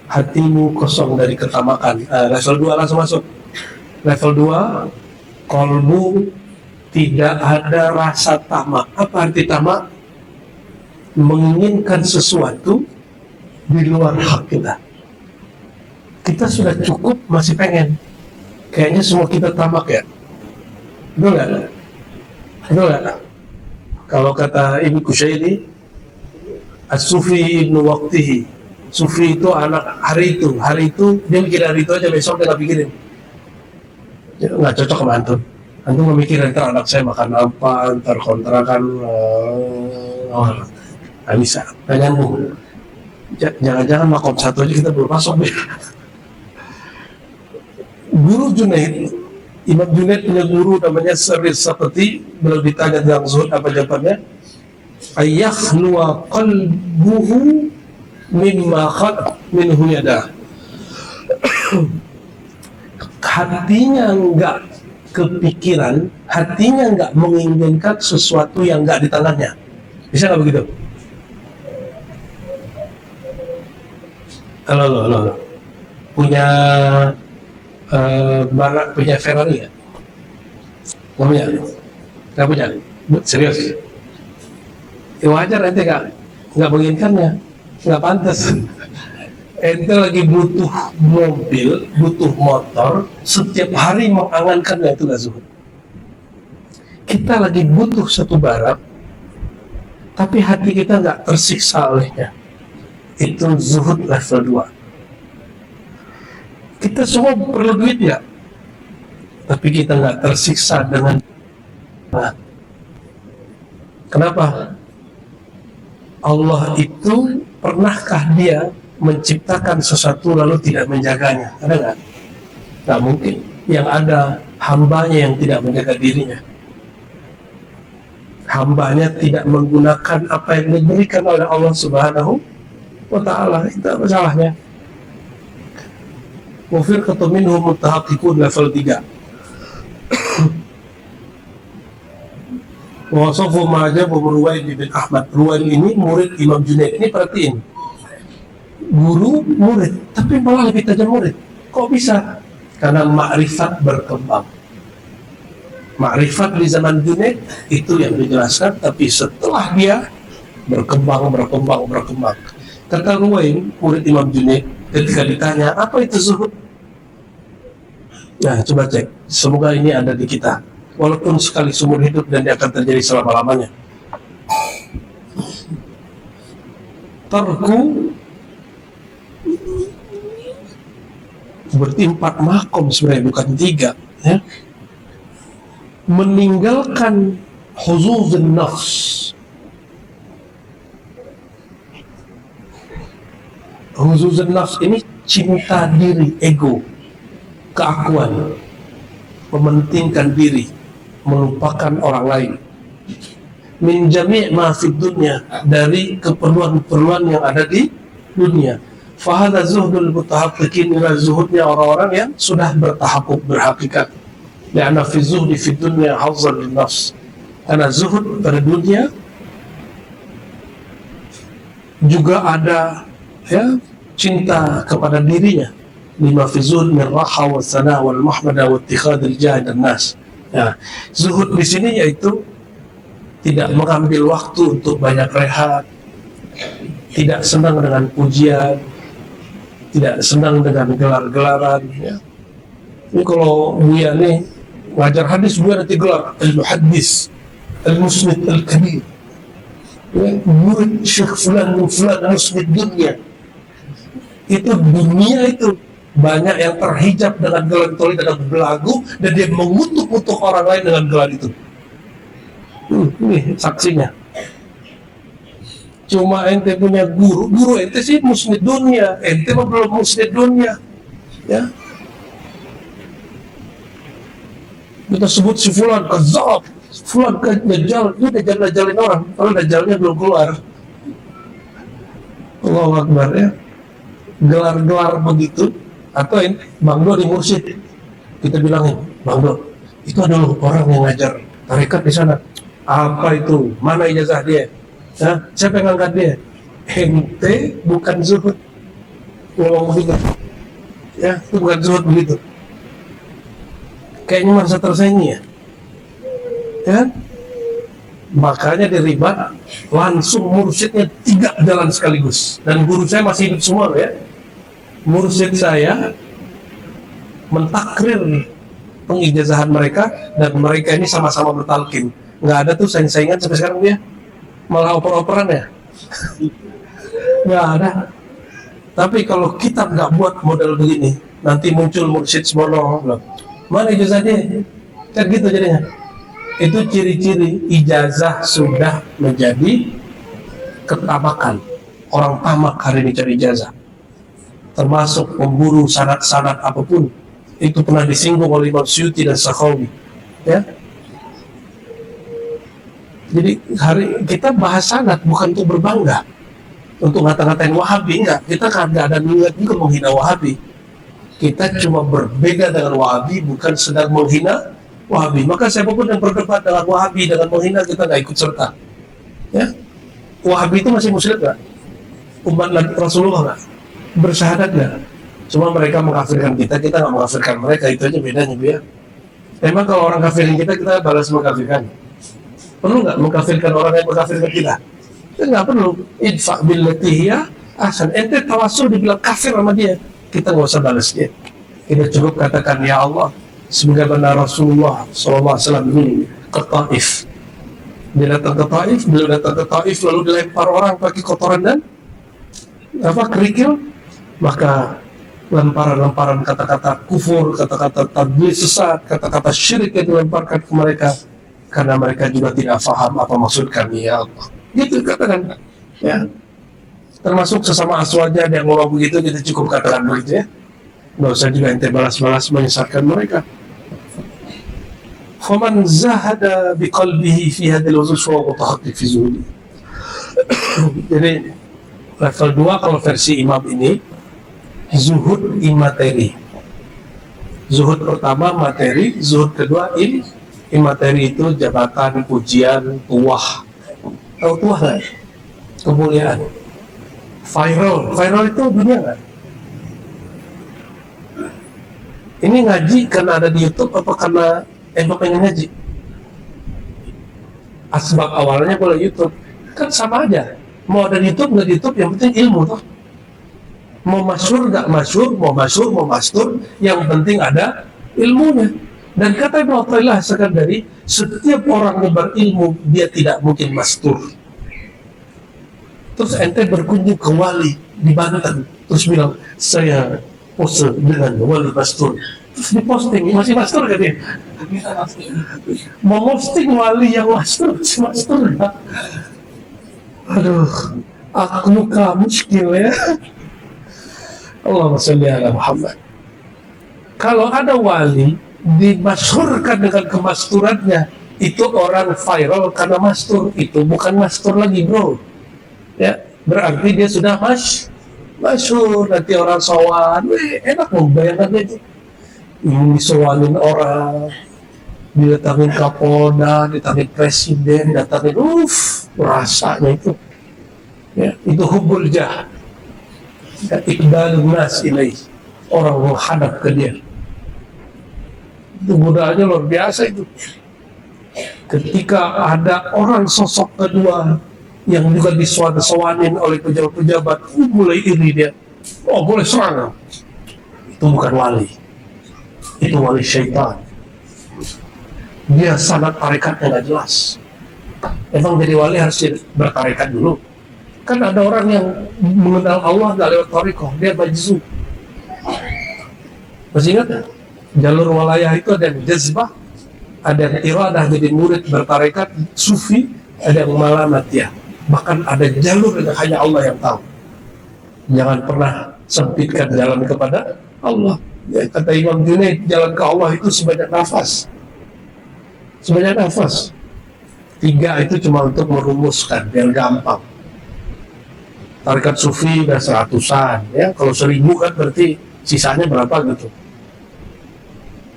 hatimu kosong dari ketamakan. Level 2 langsung masuk. Level 2, kolbu tidak ada rasa tamak. Apa arti tamak? Menginginkan sesuatu di luar hak kita. Kita sudah cukup, masih pengen. Kayaknya semua kita tamak ya. Betul nggak? Betul nggak? Kalau kata Ibnu Kusyairi, As-Sufi Ibnu Waqtihi. Sufi itu anak hari itu. Hari itu dia mikir hari itu aja, besok dia nggak pikirin. Ya, nggak cocok sama antum. Antum nggak mikir ntar anak saya makan apa, ntar kontrakan, nggak bisa. Nggak nyambung. Jangan-jangan makom satu aja kita belum masuk. Guru Junaid, Imam Junaid punya guru namanya Sarir seperti beliau ditanya tentang zuhud, apa jawabannya? Ayakhluwa qalbuhu mimma khalaq minhu yada. Hatinya enggak kepikiran, hatinya enggak menginginkan sesuatu yang enggak di tangannya. Bisa nggak begitu? Halo. Punya punya Ferrari ya? Nggak punya? Nggak punya? Serius? Ya wajar ente nggak menginginkannya, nggak pantas. Ente lagi butuh mobil, butuh motor, setiap hari mengangankannya, itu nggak zuhud. Kita lagi butuh satu barang, tapi hati kita nggak tersiksa olehnya. Itu zuhud level 2. Kita semua perlu duit ya, tapi kita nggak tersiksa dengan. Kenapa? Allah itu, pernahkah dia menciptakan sesuatu lalu tidak menjaganya? Ada nggak? Nggak mungkin. Yang ada hambanya yang tidak menjaga dirinya. Hambanya tidak menggunakan apa yang diberikan oleh Allah Subhanahu wa Ta'ala. Itu apa salahnya? Wafir ketuminhum mutahaqqiqun level 3. Wasofu ma'ajabu Ruwaid bin Ahmad. Ruwaid ini murid Imam Junaid. Ini perhatiin, guru murid, tapi malah lebih tajam murid. Kok bisa? Karena ma'rifat berkembang. Ma'rifat di zaman Junaid itu yang dijelaskan, tapi setelah dia berkembang. Kata Ruwaid, murid Imam Junaid, ketika ditanya apa itu zuhud, nah coba cek, semoga ini ada di kita, walaupun sekali seumur hidup dan dia akan terjadi selama-lamanya. Tarku berarti 4 makom sebenarnya, bukan 3 ya. Meninggalkan huzuzun nafs. Huzuzun nafs ini cinta diri, ego, keakuan, mementingkan diri, melupakan orang lain. Min jami' ma fid dunya, dari keperluan-keperluan yang ada di dunia. Fahadha zuhdul mutahaqqiqin, ila zuhudnya orang-orang yang sudah bertahaqquk, berhakikat. Li'anna fi zuhdi fid dunya hazzan lin nafs. Karena zuhud pada dunia juga ada ya cinta kepada dirinya. Lima fi zuhd min raha wa sana wal mahmada wa ittikhadil jah dan nas. Ya, zuhud di sini yaitu tidak mengambil waktu untuk banyak rehat, tidak senang dengan pujian, tidak senang dengan gelar-gelaran ya. Ini kalau Buya nih ngajar hadis, Buya nanti gelar al-muhaddis, al-musnid al-kabir ya, murid Syekh Fulan bin Fulan al-musnid dunia. Itu dunia itu banyak yang terhijab dengan gelar itu, dengan belagu, dan dia mengutuk-utuk orang lain dengan gelar itu. Ini saksinya. Cuma ente punya guru ente sih musnid dunia, ente mah belum musnid dunia ya. Kita sebut si Fulan kazab, Fulan dajjal, dia dajjal-dajjalin orang, kalau dajjalnya belum keluar. Allahu Akbar ya. Gelar-gelar begitu. Atau Bang Do di mursyid, kita bilangin, Bang Do, itu adalah orang yang ngajar tarekat di sana. Apa itu? Mana ijazah dia? Hah? Siapa yang ngangkat dia? Ente bukan zuhud. Ngomong begitu. Ya, itu bukan zuhud begitu. Kayaknya merasa tersaingi ya. Ya. Makanya di Ribat langsung mursyidnya 3 jalan sekaligus. Dan guru saya masih hidup semua ya. Mursyid saya mentakrir pengijazahan mereka, dan mereka ini sama-sama bertalkin. Nggak ada tuh saing-saingan sampai sekarang dia. Malah oper-operan ya. Nggak ada. Tapi kalau kita nggak buat model begini, nanti muncul mursyid semono, mana ijazah dia? Kan gitu jadinya. Itu ciri-ciri ijazah sudah menjadi ketamakan. Orang tamak hari ini cari ijazah, termasuk memburu sanad-sanad apapun. Itu pernah disinggung oleh Imam Suyuti dan Sakhawi ya. Jadi hari kita bahas sanad bukan untuk berbangga, untuk ngata-ngatain Wahabi, enggak. Kita nggak ada niat juga menghina Wahabi. Kita cuma berbeda dengan Wahabi, bukan sedang menghina Wahabi. Maka siapapun yang berdebat dengan Wahabi dengan menghina, kita nggak ikut serta ya. Wahabi itu masih muslim nggak? Umat Rasulullah nggak? Bersyahadat nggak? Cuma mereka mengkafirkan kita nggak mengkafirkan mereka. Itu aja bedanya ya. Emang kalau orang kafirin kita balas mengkafirkan? Perlu nggak mengkafirkan orang yang mengkafirkan kita? Kita nggak perlu. Idfa' billati hiya ahsan. Ente tawasul dibilang kafir sama dia, kita nggak usah balas dia. Kita cukup katakan ya Allah, sebagaimana Rasulullah SAW dulu ke Taif. Dia datang ke Taif, beliau datang ke Taif lalu dilempar orang pakai kotoran dan kerikil, maka lemparan-lemparan kata-kata kufur, kata-kata tabligh sesat, kata-kata syirik yang dilemparkan ke mereka, karena mereka juga tidak paham apa maksud kami ya Allah. Gitu katakan ya. Termasuk sesama aswaja yang ngomong begitu, kita cukup katakan begitu ya. Nggak usah juga ente balas-balas menyesatkan mereka. Faman zahada biqalbihi fi hadhil wuzul fa mutahaqqiq fi zuhudi. Jadi level 2 kalau versi Imam ini zuhud imateri. Zuhud pertama materi, zuhud kedua imateri itu jabatan, pujian, tuah. Tahu tuah kan? Kemuliaan. Viral itu dunia kan? Ini ngaji karena ada di YouTube apa karena pengen ngaji? Asbab awalnya boleh YouTube, kan sama aja. Mau ada di YouTube nggak di YouTube, yang penting ilmu tuh. Mau masyhur nggak masyhur, mau masyhur mau mastur, yang penting ada ilmunya. Dan kata Ibnu Athaillah sekadari, setiap orang yang berilmu dia tidak mungkin mastur. Terus ente berkunjung ke wali di Banten, terus bilang saya pose dengan wali mastur. Terus diposting, masih mastur kan dia? Mau posting wali yang mastur, masih mastur ya? Aduh, aku kamu skill ya. Allahumma sholli ala Muhammad. Kalau ada wali dimasyhurkan dengan kemasturannya, itu orang viral karena mastur, itu bukan mastur lagi bro. Ya, berarti dia sudah masyhur. Nanti orang sowan, enak loh bayangannya itu. Ini disowanin orang, didatangin Kapolda, didatangin presiden, datangin, rasanya itu. Ya, itu hubul jah. Iqbalun nas ilaih, orang menghadap ke dia. Itu godaannya luar biasa itu. Ketika ada orang sosok kedua yang juga disowanin oleh pejabat-pejabat, mulai iri dia. Oh, boleh serang. Itu bukan wali, itu wali syaitan. Dia sanad tarikatnya nggak jelas. Emang jadi wali harus bertarekat dulu. Kan ada orang yang mengenal Allah nggak lewat tarekat, dia majzu. Masih ingat ya? Jalur walayah itu ada yang jazbah, ada yang iradah jadi murid bertarekat sufi, ada yang malamatiyah. Bahkan ada jalur yang hanya Allah yang tahu. Jangan pernah sempitkan jalan kepada Allah. Ya, kata Imam Junaid, jalan ke Allah itu sebanyak nafas. Sebanyak nafas. 3 itu cuma untuk merumuskan, biar gampang. Tarekat sufi udah 100-an, ya. Kalau 1000 kan berarti sisanya berapa gitu.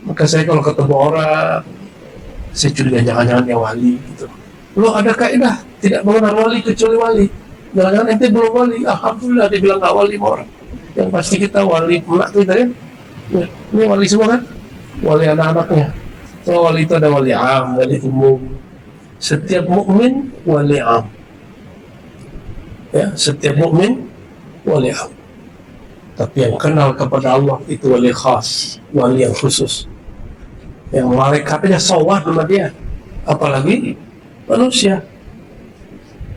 Maka saya kalau ketemu orang, saya curiga jangan-jangan dia wali gitu. Loh, ada kaidah tidak mengenal wali kecuali wali. Jangan-jangan ente belum wali. Alhamdulillah dia bilang gak wali sama orang. Yang pasti kita wali pula tuh ya. Ini wali semua kan? Wali anak-anaknya. So, wali itu ada wali am, wali umum. Setiap mukmin wali am. Ya, setiap mukmin wali am. Tapi yang kenal kepada Allah itu wali khas, wali yang khusus. Yang malaikatnya sawah sama dia, apalagi manusia.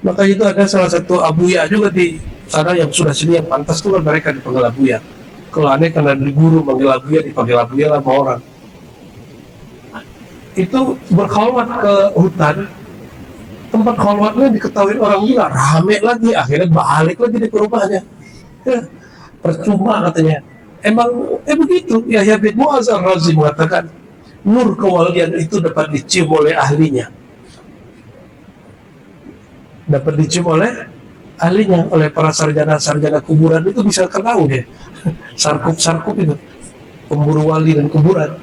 Maka itu ada salah satu abuya juga di sana yang sudah sini yang pantas itu kan mereka dipanggil abuya. Kalau aneh karena di guru manggil abuya, dipanggil abuya lah sama orang. Itu berkhalwat ke hutan, tempat khalwatnya diketahui orang juga, rame lagi, akhirnya balik lagi di rumahnya. Ya, percuma katanya. Emang begitu. Yahya bin Mu'adz ar-Razi mengatakan nur kewalian itu dapat dicium oleh ahlinya. Dapat dicium oleh ahlinya, oleh para sarjana-sarjana kuburan itu bisa tahu deh. Sarkup-sarkup itu pemburu wali dan kuburan.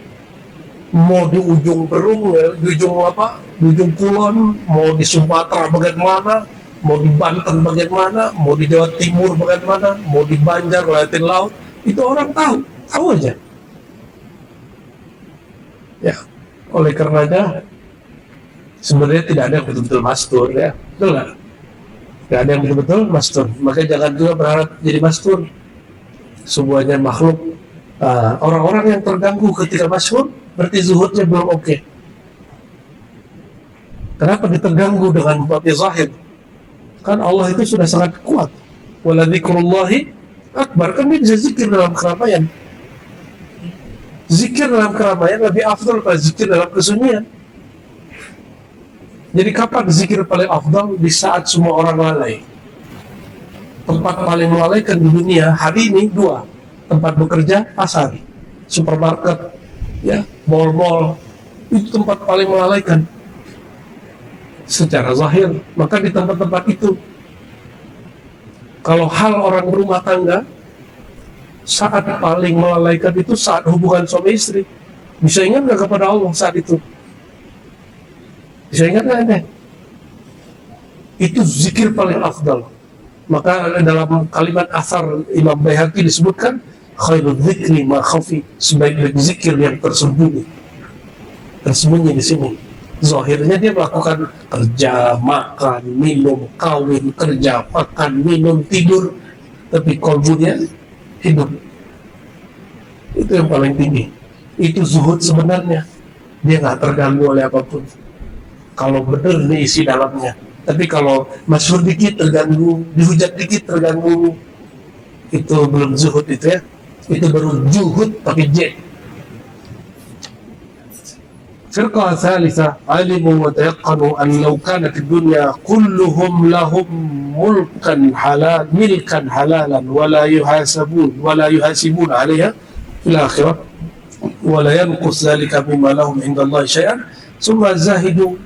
Mau di ujung Berung, di ujung apa? Di ujung Kulon, mau di Sumatera bagian mana, mau di Banten bagian mana, mau di Jawa Timur bagian mana, mau di Banjar, Latin Laut, itu orang tahu aja. Ya, oleh karenanya sebenarnya tidak ada yang betul-betul mastur, ya, betul nggak? Tidak ada yang betul-betul mastur. Maka jangan juga berharap jadi mastur. Semuanya makhluk. Orang-orang yang terganggu ketika mastur, berarti zuhudnya belum oke. Kenapa dia terganggu dengan babnya zahir? Kan Allah itu sudah sangat kuat. Wala dzikrullahi akbar. Kan dia bisa zikir dalam keramaian. Zikir dalam keramaian lebih afdal pada zikir dalam kesunyian. Jadi kapan zikir paling afdal? Di saat semua orang lalai. Tempat paling melalaikan di dunia hari ini 2. Tempat bekerja, pasar, supermarket, ya, mall-mall. Itu tempat paling melalaikan secara zahir. Maka di tempat-tempat itu, kalau hal orang berumah tangga, saat paling melalaikan itu saat hubungan suami istri. Bisa ingat nggak kepada Allah saat itu? Bisa ingat nggak anda? Itu zikir paling afdal. Maka dalam kalimat asar Imam Baihaqi disebutkan khairul dzikri ma khafi, sebaik-baik zikir yang tersembunyi di sini. Zahirnya dia melakukan kerja, makan, minum, kawin, kerja, makan, minum, tidur, tapi kalbunya hidup. Itu yang paling tinggi. Itu zuhud sebenarnya. Dia nggak terganggu oleh apapun. Kalau benar diisi dalamnya. Tapi kalau masyhur dikit terganggu, dihujat dikit terganggu, itu belum zuhud itu ya. Itu baru juhud pakai J. Firqah thalitha, alimu wa tayaqanu an law kanat ad-dunya kulluhum lahum milkan halalan wala yuhasibun 'alayha fil akhirah wala yanqus dhalika mimma lahum 'inda Allah syai'an thumma zahadu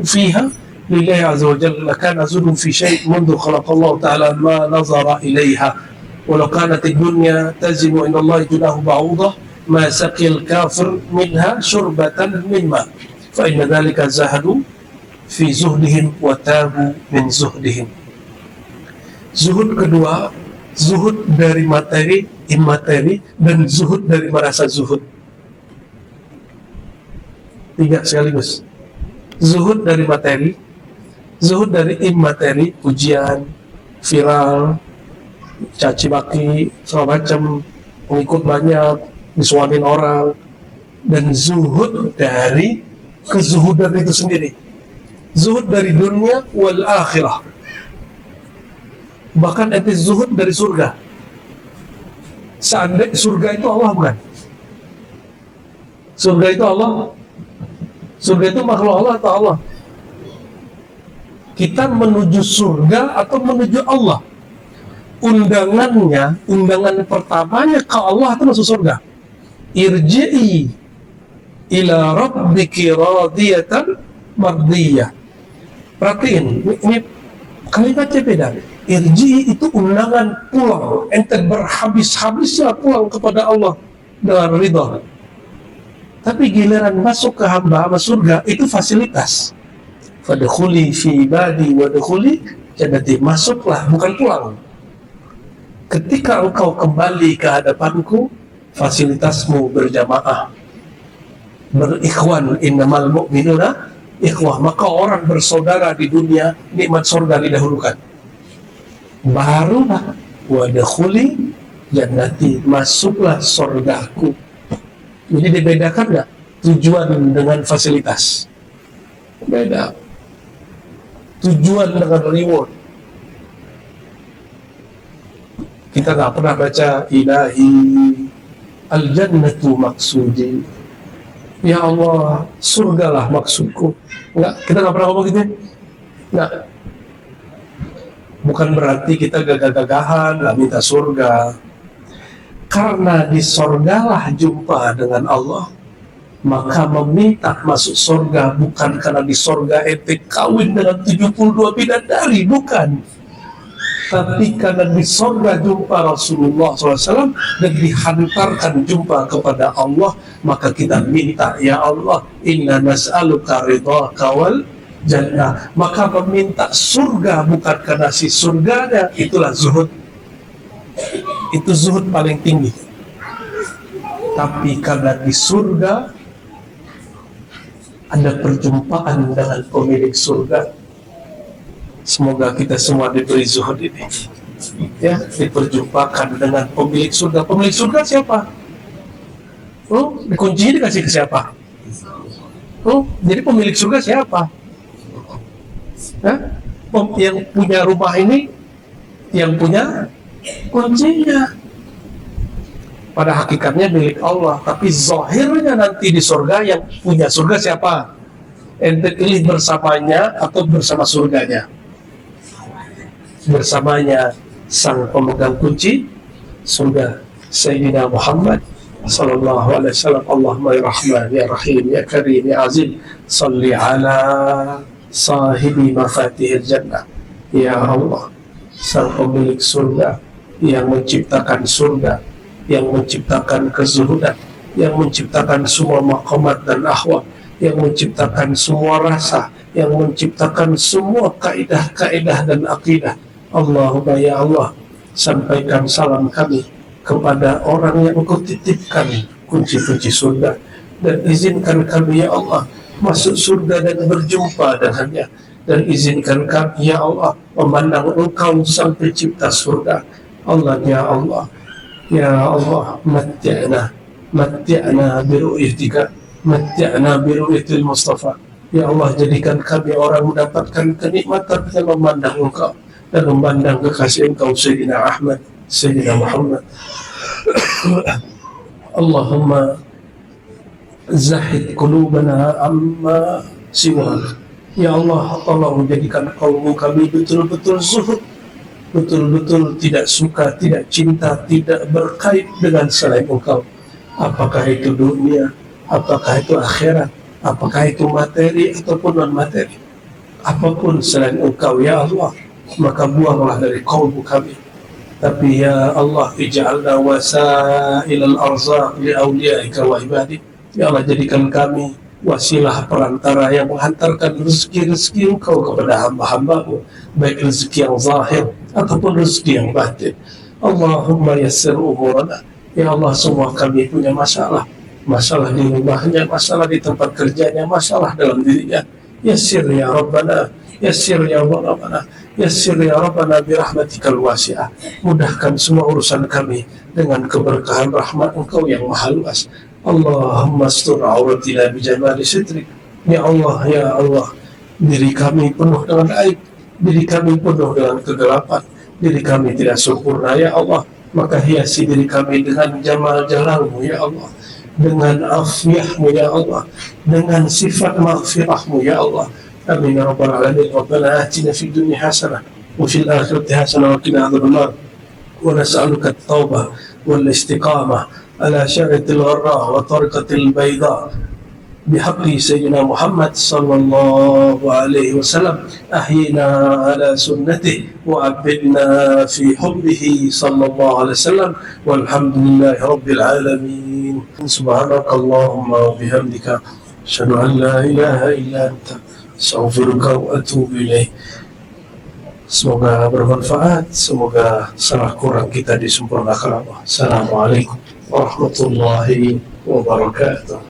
fiha lillahi 'azza wa jalla kana zuhdun fi syai' منذ خلق الله تعالى ما نظر إليها ولو كانت الدنيا تزن عند الله جناح بعوضة ما سقي الكافر منها شربة من ماء فإن ذلك زهدوا في زهدهم وتابوا من زهدهم. Zuhud kedua, zuhud dari materi, imateri, dan zuhud dari merasa zuhud. Tiga sekaligus. Zuhud dari materi, zuhud dari imateri, ujian, viral, caci maki, segala macam, pengikut banyak, disuamin orang, dan zuhud dari kezuhudan itu sendiri. Zuhud dari dunia wal akhirah. Bahkan ente zuhud dari surga. Seandainya surga itu Allah bukan? Surga itu Allah. Surga itu makhluk Allah atau Allah? Kita menuju surga atau menuju Allah? Undangan pertamanya ke Allah itu masuk surga. Irji'i ila rabbiki radiyatan mardiyah. Perhatiin, ini kalimatnya beda. Irji'i itu undangan pulang. Ente berhabis-habisnya pulang kepada Allah dengan ridha. Tapi giliran masuk ke hamba surga itu fasilitas. Fadkhuli fi ibadi wadkhuli jannati. Masuklah, bukan pulang. Ketika engkau kembali ke hadapanku, fasilitasmu berjamaah, berikhwan, innamal mu'minuna ikhwah. Maka orang bersaudara di dunia, nikmat surga didahulukan. Barulah wadakhuli jannati, masuklah surgaku. Jadi dibedakan nggak tujuan dengan fasilitas? Beda. Tujuan dengan reward. Kita nggak pernah baca ilahi al-jannatu maksudi. Ya Allah, surgalah maksudku. Nggak, kita nggak pernah ngomong gitu. Nggak. Bukan berarti kita gagah-gagahan nggak minta surga. Karena di surgalah jumpa dengan Allah, maka meminta masuk surga bukan karena di surga ente kawin dengan 72 bidadari, bukan. Tapi karena di surga jumpa Rasulullah SAW dan dihantarkan jumpa kepada Allah, maka kita minta, ya Allah, inna nas'aluka ridhaka wal jannah. Maka meminta surga bukan karena si surganya, itulah zuhud. Itu zuhud paling tinggi. Tapi karena di surga ada perjumpaan dengan pemilik surga. Semoga kita semua diberi zuhud ini, ya, diperjumpakan dengan pemilik surga. Pemilik surga siapa? Kuncinya dikasih ke siapa? Jadi pemilik surga siapa? Yang punya rumah ini, yang punya kuncinya. Pada hakikatnya milik Allah, tapi zahirnya nanti di surga yang punya surga siapa? Ente pilih bersamanya atau bersama surganya? Bersamanya sang pemegang kunci surga, Sayyidina Muhammad sallallahu alaihi wasallam. Allahumma ya Rahman ya Rahim ya Karim ya Azim, salli ala sahibi mafatihil jannah. Ya Allah, sang pemilik surga yang menciptakan surga, yang menciptakan kezuhudan, yang menciptakan semua maqamat dan ahwal, yang menciptakan semua rasa, yang menciptakan semua kaidah-kaidah dan akidah. Allahumma ya Allah, sampaikan salam kami kepada orang yang Engkau titipkan kunci-kunci surga, dan izinkan kami ya Allah masuk surga dan berjumpa dengannya, dan izinkan kami ya Allah memandang Engkau sang pencipta surga. Allah ya Allah, ya Allah, matti'na biru'yatika, matti'na biru'yatil Mustafa. Ya Allah, jadikan kami orang mendapatkan kenikmatan dan memandang Engkau, dan memandang kekasih Engkau Sayyidina Ahmad, Sayyidina Muhammad Allahumma zahid qulubana amma siwak. Ya Allah, tolong jadikan kalbu kami betul-betul zuhud, betul-betul tidak suka, tidak cinta, tidak berkait dengan selain Engkau. Apakah itu dunia, apakah itu akhirat, apakah itu materi ataupun non materi, apapun selain Engkau ya Allah, maka buanglah dari kalbu kami. Tapi ya Allah, ij'alna wasailal arzaq li awliyaika wa ibadik. Ya Allah, jadikan kami wasilah perantara yang menghantarkan rezeki-rezeki Engkau kepada hamba-hambamu, baik rezeki yang zahir ataupun rezeki yang batin. Allahumma yassir umurana. Ya Allah, semua kami punya masalah, masalah di rumahnya, masalah di tempat kerjanya, masalah dalam dirinya. Yassir ya Rabbana, yassir ya Rabbana, yassir ya Rabbana birahmatikal wasi'ah. Mudahkan semua urusan kami dengan keberkahan rahmat Engkau yang maha luas. Allahumma astur auratina bijamali sitrik. Ya Allah, ya Allah, diri kami penuh dengan aib, diri kami penuh dengan kegelapan, diri kami tidak sempurna ya Allah, maka hiasi diri kami dengan jamal jalalmu ya Allah, dengan afiyahmu ya Allah, dengan sifat maghfirahmu ya Allah. Amin ya rabbal alamin. Rabbana atina fid dunya hasanah wa fil akhirati hasanah wa qina adzabannar. Wa nas'aluka at-taubah wal istiqamah على شرة الغراء وطريقة البيضاء بحق سيدنا محمد صلى الله عليه وسلم. أحينا على سنته وعبدنا في حبه صلى الله عليه وسلم. والحمد لله رب العالمين. سبحانك اللهم وبحمدك أشهد أن لا إله إلا أنت أستغفرك وأتوب إليك. Semoga bermanfaat, semoga salah kurang kita disempurnakan Allah. Assalamualaikum warahmatullahi wabarakatuh.